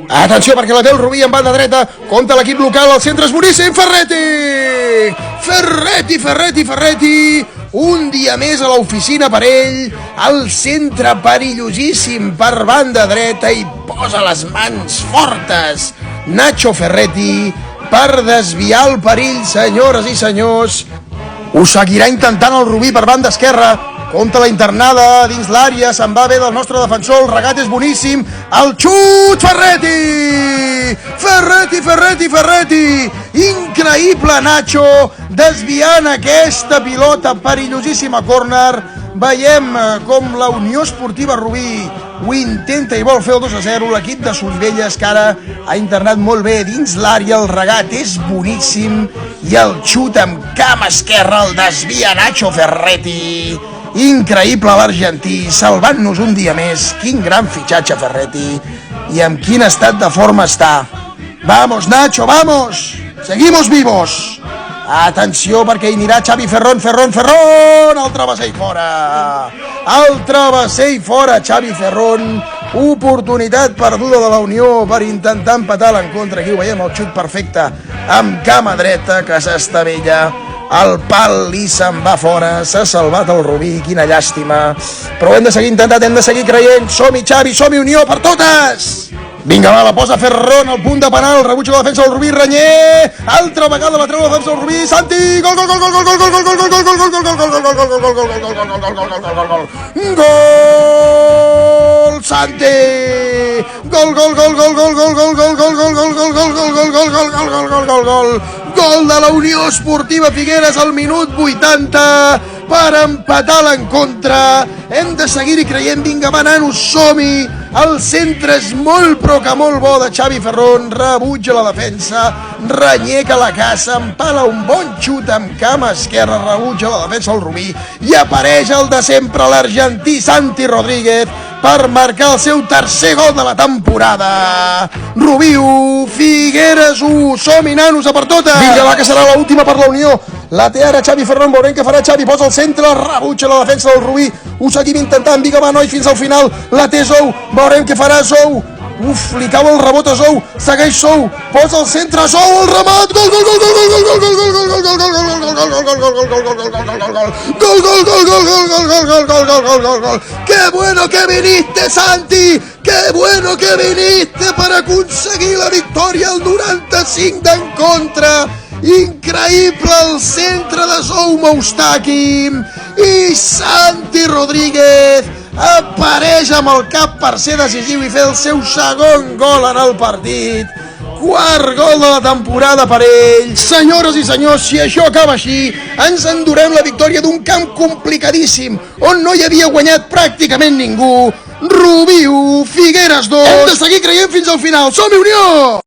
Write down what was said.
Atenció perquè la té el Rubí en banda dreta contra l'equip local, el centre és boníssim, Ferretti, un dia més a l'oficina per ell, el centre perillosíssim per banda dreta i posa les mans fortes Nacho Ferretti per desviar el perill, senyores i senyors. Ho seguirà intentant el Rubí per banda esquerra, compta la internada dins l'àrea, se'n va bé del nostre defensor, el regat és boníssim, el xut, Ferretti, increïble Nacho, desviant aquesta pilota perillosíssima córner. Veiem com la Unió Esportiva Rubí ho intenta i vol fer el 2-0, l'equip de Solivelles que ara ha internat molt bé dins l'àrea, el regat és boníssim i el xut amb cama esquerra el desvia Nacho Ferretti. Increïble l'argentí, salvant-nos un dia més. Quin gran fitxatge Ferretti i amb quin estat de forma està. Vamos Nacho, vamos, seguimos vivos. Atenció perquè hi anirà Xavi Ferrón, el travessell fora, Xavi Ferrón, oportunitat perduda de la Unió per intentar empatar l'encontre. Aquí ho veiem, el xut perfecte amb cama dreta que s'estavella, el pal li se'n va fora, s'ha salvat el Rubí, quina llàstima, però hem de seguir intentant, hem de seguir creient. Som-hi Xavi, som-hi Unió per totes. Vinga, va, la posa Ferrón al punt de penal, rebutja la defensa del Rubí, Renyer, altra vegada la treu la defensa del Rubí, Santi, gol, Santi, gol de la Unió Esportiva Figueres al minut 80 per empatar l'encontre. Hem de seguir-hi creient, vinga va nanos, som-hi. El centre és molt però que molt bo de Xavi Ferrón, rebutja la defensa, Renyer la caça, empala un bon xut amb cama esquerra, rebutja la defensa del Rubí i apareix el de sempre, l'argentí Santi Rodríguez, per marcar el seu tercer gol de la temporada. Rubí 1, Figueres 1, som-hi nanos a per totes. Vinga va, que serà l'última per la Unió. La té ara Xavi Ferrón, veurem què farà Xavi, posa al centre, rebutja la defensa del Rubí, ho seguim intentant, vinga va noi, fins al final, la té Zou, veurem què farà Zou, li cau el rebot a Zou, segueix Zou, posa al centre Zou, el remat, gol, qué bueno que viniste Santi, qué bueno que viniste per aconseguir la victòria al 95 d'encontre. Increïble el centre de Zou Moustaki i Santi Rodríguez apareix amb el cap per ser decisiu i fer el seu segon gol en el partit. Quart gol de la temporada per ell. Senyores i senyors, si això acaba així, ens endurem la victòria d'un camp complicadíssim on no hi havia guanyat pràcticament ningú. Rubí 1, Figueres 2. Hem de seguir creient fins al final. Som-hi Unió!